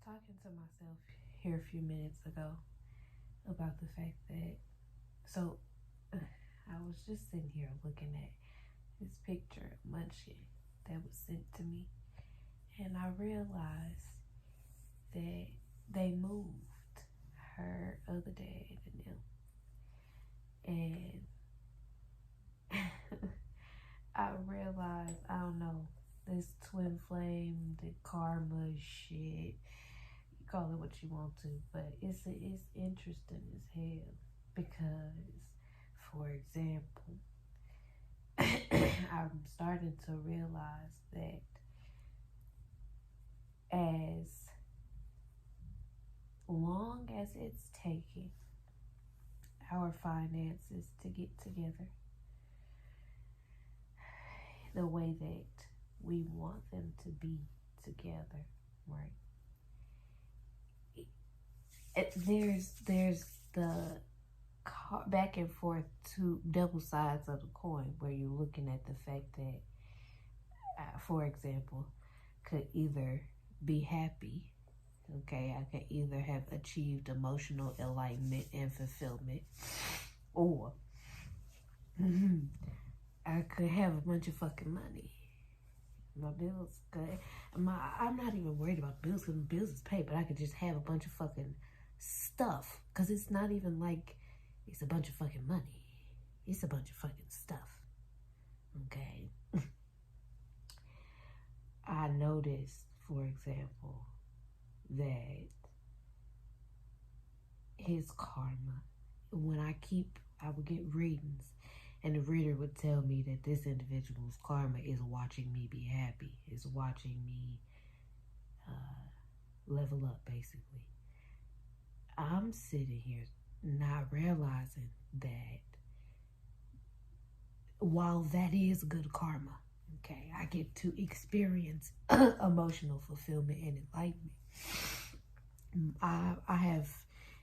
talking to myself here a few minutes ago about the fact that, I was just sitting here looking at this picture of Munchkin that was sent to me, and I realized that they moved her other dad and them, and I realized, I don't know, this twin flame, the karma shit, call it what you want to, but it's interesting as hell because, for example, I'm starting to realize that as long as it's taking our finances to get together the way that we want them to be together, right? There's the back and forth, two double sides of the coin, where you're looking at the fact that, for example, could either be happy, okay, I could either have achieved emotional enlightenment and fulfillment, or I could have a bunch of fucking money. My bills good. I'm not even worried about bills because bills is paid, but I could just have a bunch of fucking stuff, because it's not even like it's a bunch of fucking money. It's a bunch of fucking stuff. Okay. I noticed, for example, that his karma, when I would get readings, and the reader would tell me that this individual's karma is watching me be happy, is watching me level up, basically. I'm sitting here not realizing that while that is good karma, okay, I get to experience emotional fulfillment and enlightenment. I have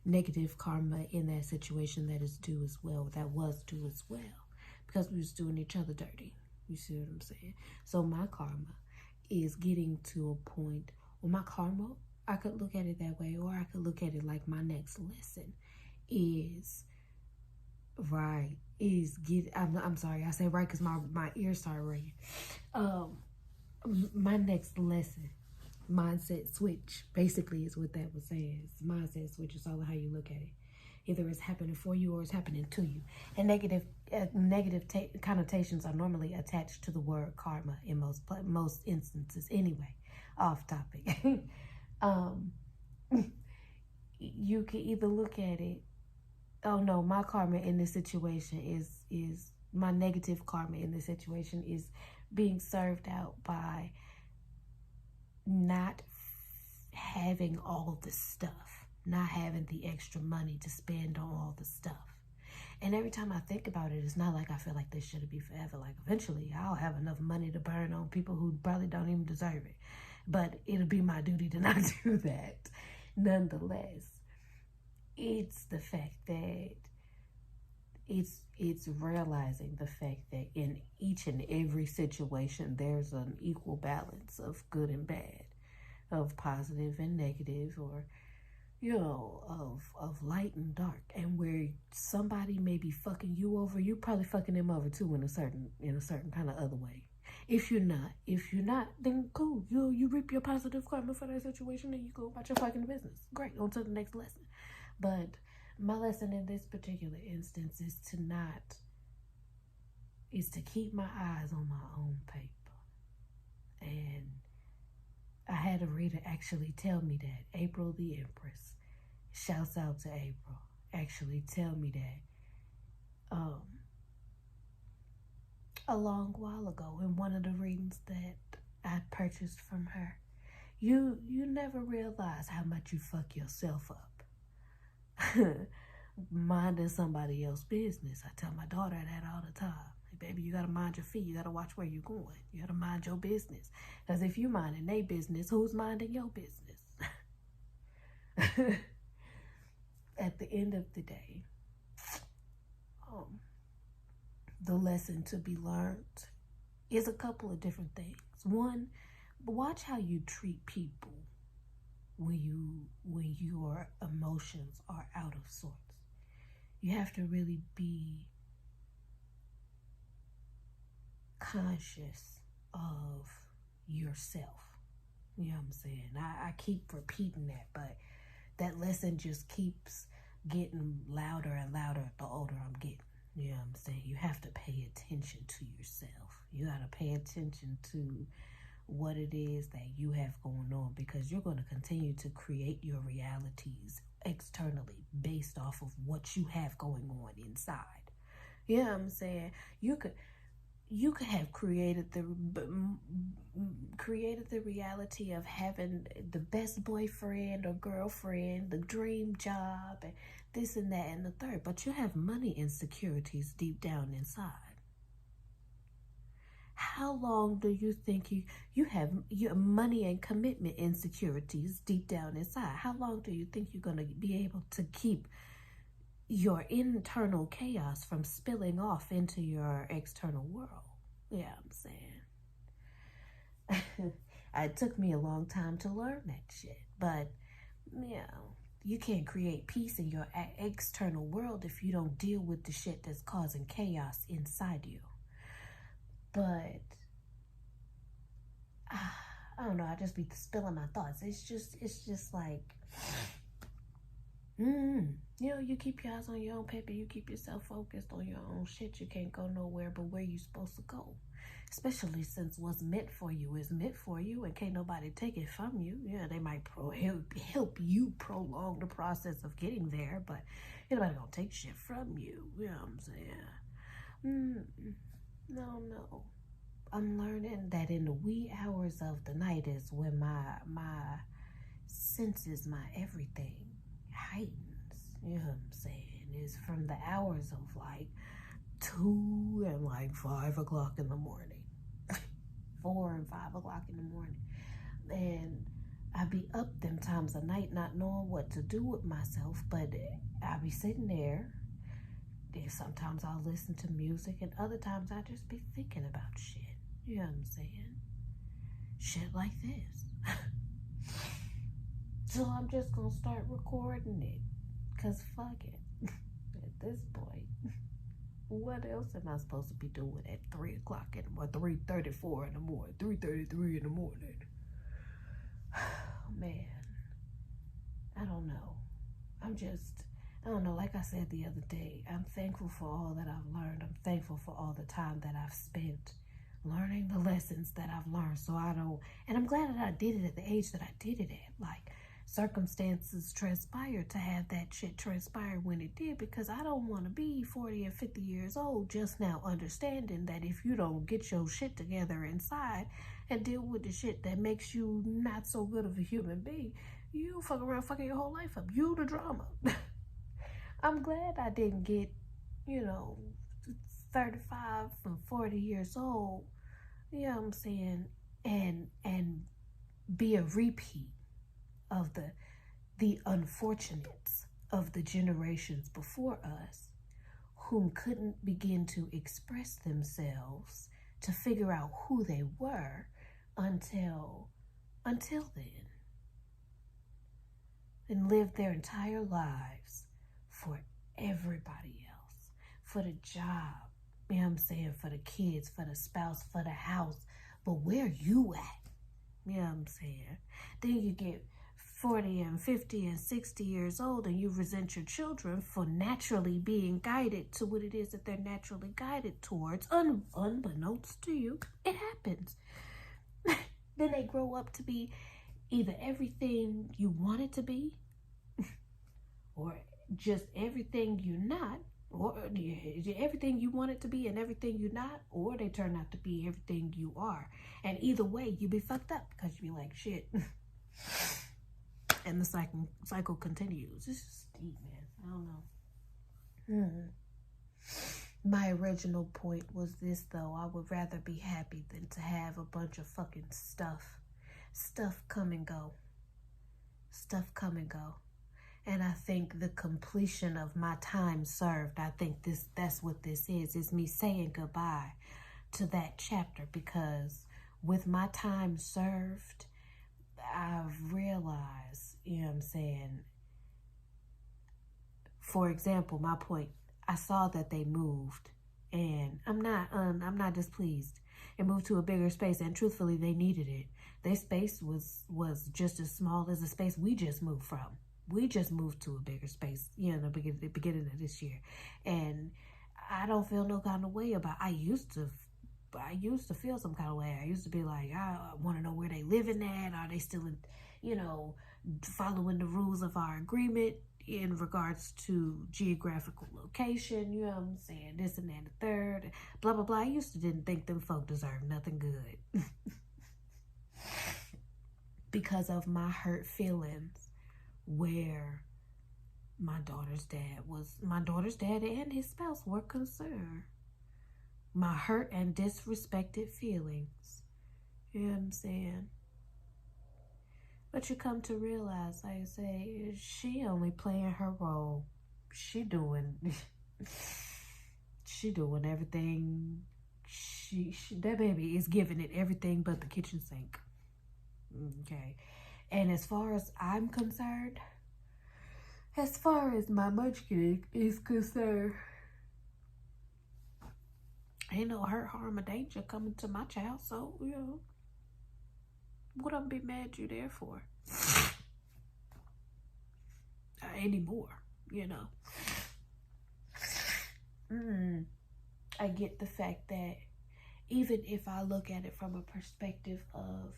negative karma in that situation that is due as well, that was due as well, because we was doing each other dirty. You see what I'm saying? So my karma is getting to a point, or my karma, I could look at it that way, or I could look at it like my next lesson is, right, is get, I'm sorry, I said right because my ears started ringing. My next lesson, mindset switch, basically is what that was saying. It's mindset switch. It's all how you look at it. Either it's happening for you or it's happening to you. And negative connotations are normally attached to the word karma in most instances. Anyway, off topic. You can either look at it, oh no, my karma in this situation is my negative karma in this situation is being served out by not having all the stuff, not having the extra money to spend on all the stuff. And every time I think about it, it's not like I feel like this should be forever. Like eventually I'll have enough money to burn on people who probably don't even deserve it. But it'll be my duty to not do that. Nonetheless, it's the fact that it's realizing the fact that in each and every situation, there's an equal balance of good and bad, of positive and negative, or, you know, of light and dark. And where somebody may be fucking you over, you probably fucking them over too in a certain kind of other way. If you're not, then cool. You reap your positive karma for that situation and you go about your fucking business. Great, on to the next lesson. But my lesson in this particular instance is to keep my eyes on my own paper. And I had a reader actually tell me that, April the Empress, shouts out to April, actually tell me that a long while ago in one of the readings that I purchased from her. You never realize how much you fuck yourself up minding somebody else's business. I tell my daughter that all the time. Hey, baby, you gotta mind your feet. You gotta watch where you're going. You gotta mind your business. Because if you minding their business, who's minding your business? At the end of the day, the lesson to be learned is a couple of different things. One, watch how you treat people when your emotions are out of sorts. You have to really be conscious of yourself. You know what I'm saying? I keep repeating that, but that lesson just keeps getting louder and louder the older I'm getting. You know what I'm saying? You have to pay attention to yourself. You got to pay attention to what it is that you have going on, because you're going to continue to create your realities externally based off of what you have going on inside. You know what I'm saying? You could have created the reality of having the best boyfriend or girlfriend, the dream job, and this and that and the third, but you have money insecurities deep down inside. How long do you think you have your money and commitment insecurities deep down inside? How long do you think you're going to be able to keep your internal chaos from spilling off into your external world? Yeah, I'm saying. It took me a long time to learn that shit, but you can't create peace in your external world if you don't deal with the shit that's causing chaos inside you. But I don't know, I just be spilling my thoughts. It's just like, you keep your eyes on your own paper, you keep yourself focused on your own shit. You can't go nowhere but where you're supposed to go. Especially since what's meant for you is meant for you and can't nobody take it from you. Yeah, they might help you prolong the process of getting there, but nobody gonna take shit from you. You know what I'm saying? No. I'm learning that in the wee hours of the night is when my senses, my everything heightens. You know what I'm saying? It's from the hours of like 2 and like 5 o'clock in the morning. 4 and 5 o'clock in the morning. And I be up them times of night not knowing what to do with myself, but I be sitting there. Sometimes I'll listen to music, and other times I just be thinking about shit. You know what I'm saying? Shit like this. So I'm just gonna start recording it, cause fuck it. At this point, what else am I supposed to be doing at 3 o'clock in the morning, 3:34 in the morning, 3:33 in the morning? Man, I don't know. I don't know, like I said the other day, I'm thankful for all that I've learned. I'm thankful for all the time that I've spent learning the lessons that I've learned. And I'm glad that I did it at the age that I did it at. Like, circumstances transpired to have that shit transpire when it did, because I don't want to be 40 and 50 years old just now understanding that if you don't get your shit together inside and deal with the shit that makes you not so good of a human being, you fuck around fucking your whole life up. You the drama. I'm glad I didn't get, 35 and 40 years old, you know what I'm saying, and be a repeat of the unfortunates of the generations before us, whom couldn't begin to express themselves to figure out who they were until then, and lived their entire lives for everybody else, for the job, you know what I'm saying, for the kids, for the spouse, for the house. But where you at? You know what I'm saying? Then you get 40 and 50 and 60 years old, and you resent your children for naturally being guided to what it is that they're naturally guided towards, unbeknownst to you. It happens. Then they grow up to be either everything you want it to be, or just everything you're not, or everything you want it to be and everything you're not, or they turn out to be everything you are. And either way, you be fucked up, because you be like, shit. And the cycle continues. It's just deep, man. I don't know. My original point was this, though. I would rather be happy than to have a bunch of fucking stuff come and go. And I think the completion of my time served, I think that's what this is me saying goodbye to that chapter, because with my time served, I've realized I'm saying, for example, my point, I saw that they moved, and I'm not displeased. It moved to a bigger space, and truthfully, they needed it. Their space was just as small as the space we just moved from. We just moved to a bigger space, in the beginning of this year, and I don't feel no kind of way about. I used to feel some kind of way. I used to be like, I want to know where they living at. Are they still in, following the rules of our agreement in regards to geographical location? You know what I'm saying? This and that and the third, blah, blah, blah. I used to didn't think them folk deserved nothing good because of my hurt feelings where my daughter's dad and his spouse were concerned. My hurt and disrespected feelings. You know what I'm saying? But you come to realize, like I say, she only playing her role. She doing everything. That baby is giving it everything but the kitchen sink. Okay. And as far as I'm concerned, as far as my munchkin is concerned, ain't no hurt, harm, or danger coming to my child. So, what I'm be mad you there for? Anymore, I get the fact that even if I look at it from a perspective of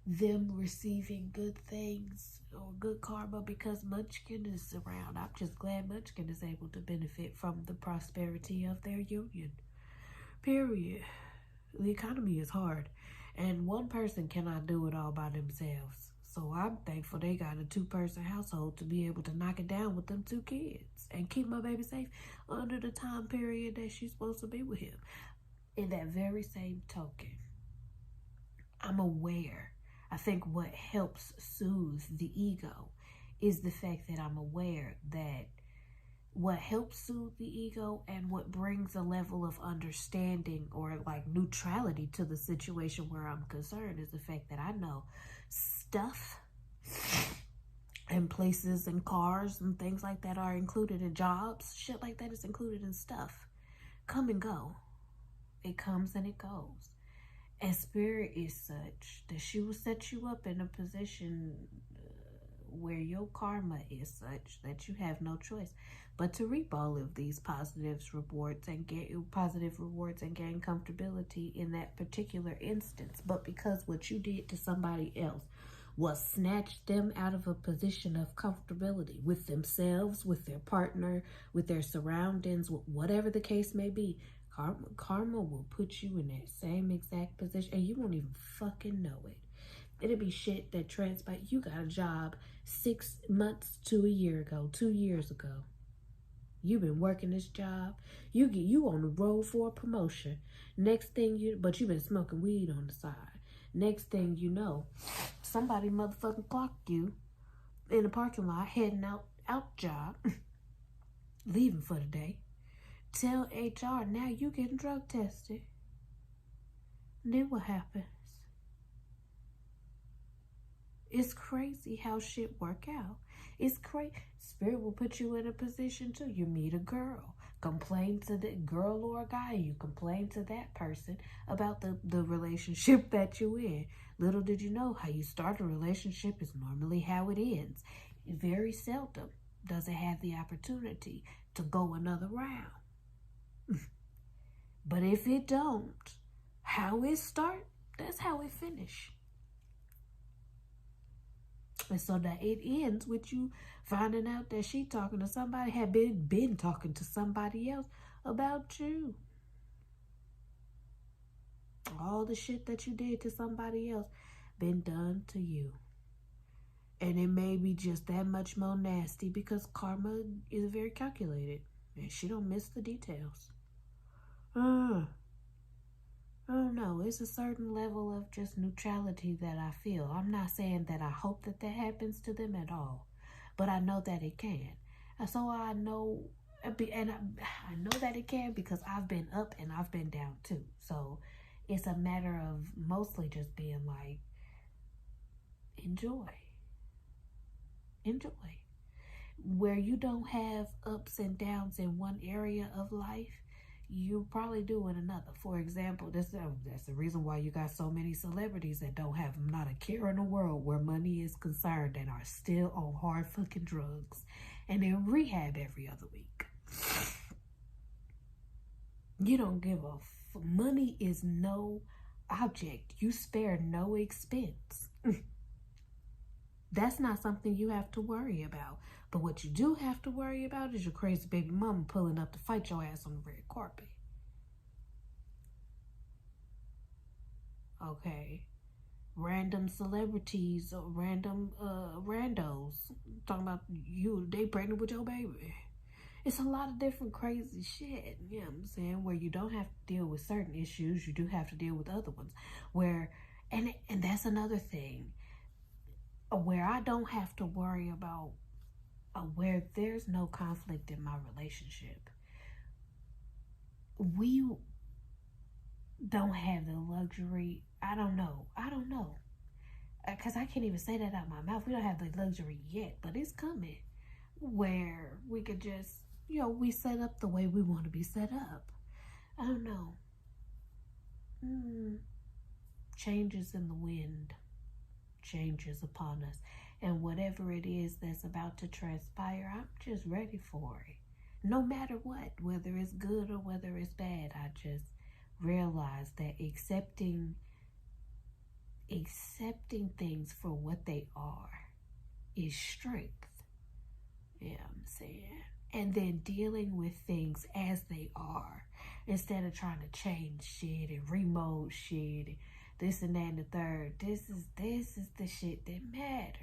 them receiving good things or good karma because Munchkin is around, I'm just glad Munchkin is able to benefit from the prosperity of their union. Period. The economy is hard, and one person cannot do it all by themselves. So I'm thankful they got a 2-person household to be able to knock it down with them 2 kids and keep my baby safe under the time period that she's supposed to be with him. In that very same token, I'm aware. I think what helps soothe the ego is the fact that I'm aware that what helps soothe the ego and what brings a level of understanding or like neutrality to the situation where I'm concerned is the fact that I know stuff and places and cars and things like that are included in jobs. Shit like that is included in stuff. Come and go. It comes and it goes. And spirit is such that she will set you up in a position where your karma is such that you have no choice but to reap all of these positive rewards and gain comfortability in that particular instance. But because what you did to somebody else was snatch them out of a position of comfortability with themselves, with their partner, with their surroundings, whatever the case may be, karma will put you in that same exact position and you won't even fucking know it. It'll be shit that transpired. You got a job 6 months to a year ago, 2 years ago. You've been working this job. You on the road for a promotion. But you've been smoking weed on the side. Next thing you know, somebody motherfucking clocked you in the parking lot, heading out job, leaving for the day. Tell HR, now you getting drug tested. And then what happens? It's crazy how shit work out. It's crazy. Spirit will put you in a position too. You meet a girl, complain to the girl or a guy, you complain to that person about the relationship that you in. Little did you know, how you start a relationship is normally how it ends. Very seldom does it have the opportunity to go another round. But if it don't, how it start, that's how it finish. And so that it ends with you finding out that she talking to somebody, had been talking to somebody else about you. All the shit that you did to somebody else been done to you. And it may be just that much more nasty because karma is very calculated. And she don't miss the details. I don't know. It's a certain level of just neutrality that I feel. I'm not saying that I hope that happens to them at all, but I know that it can. And so I know that it can because I've been up and I've been down too. So it's a matter of mostly just being like, enjoy. enjoy. Where you don't have ups and downs in one area of life, you probably do in another. For example, that's the reason why you got so many celebrities that don't have not a care in the world where money is concerned and are still on hard fucking drugs and in rehab every other week. You don't give a money is no object. You spare no expense. That's not something you have to worry about. But what you do have to worry about is your crazy baby mama pulling up to fight your ass on the red carpet. Okay. Random celebrities or random randos talking about they pregnant with your baby. It's a lot of different crazy shit, you know what I'm saying, where you don't have to deal with certain issues, you do have to deal with other ones. And that's another thing, where I don't have to worry about where there's no conflict in my relationship. We don't have the luxury. I don't know. Because I can't even say that out of my mouth. We don't have the luxury yet, but it's coming. Where we could just, we set up the way we want to be set up. I don't know. Changes in the wind. Changes upon us. And whatever it is that's about to transpire, I'm just ready for it. No matter what, whether it's good or whether it's bad, I just realize that accepting things for what they are is strength. You know what I'm saying? And then dealing with things as they are, instead of trying to change shit and remold shit and this and that and the third. This is the shit that matters.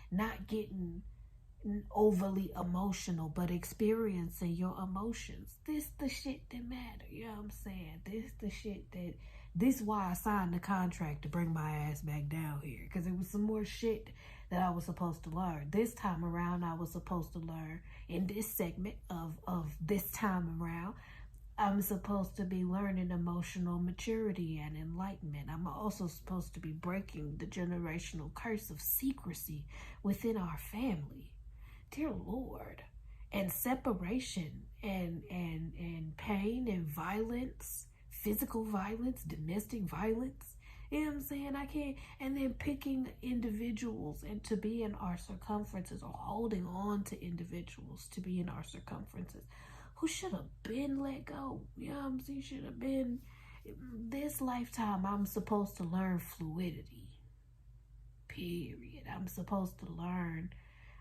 Not getting overly emotional, but experiencing your emotions. This the shit that matter. You know what I'm saying? This why I signed the contract to bring my ass back down here. Because it was some more shit that I was supposed to learn. This time around, I was supposed to learn in this segment of this time around. I'm supposed to be learning emotional maturity and enlightenment. I'm also supposed to be breaking the generational curse of secrecy within our family. Dear Lord. And separation and pain and violence, physical violence, domestic violence. You know what I'm saying? I can't. And then picking individuals and to be in our circumferences, or holding on to individuals to be in our circumferences who should have been let go. You know what I'm saying? Should have been. This lifetime, I'm supposed to learn fluidity. Period. I'm supposed to learn.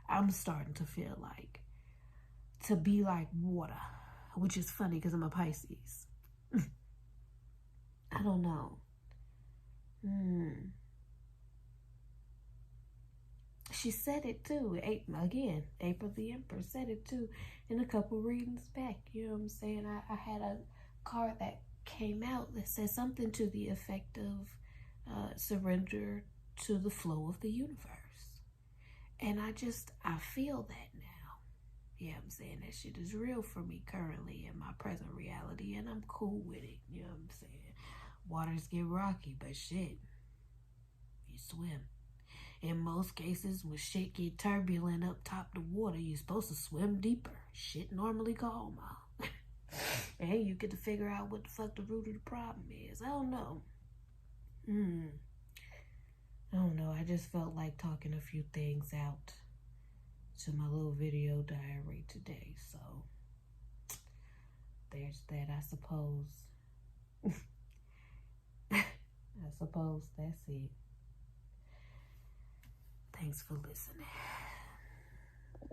I'm starting to feel like to be like water, which is funny because I'm a Pisces. I don't know. She said it too. Again, April the Empress said it too in a couple readings back. You know what I'm saying? I had a card that came out that said something to the effect of surrender to the flow of the universe. And I feel that now. Yeah, I'm saying that shit is real for me currently in my present reality, and I'm cool with it. You know what I'm saying? Waters get rocky, but shit, you swim. In most cases, when shit get turbulent up top the water, you're supposed to swim deeper. Shit normally calm out. And you get to figure out what the fuck the root of the problem is. I don't know. I don't know. I just felt like talking a few things out to my little video diary today. So there's that, I suppose. I suppose that's it. Thanks for listening.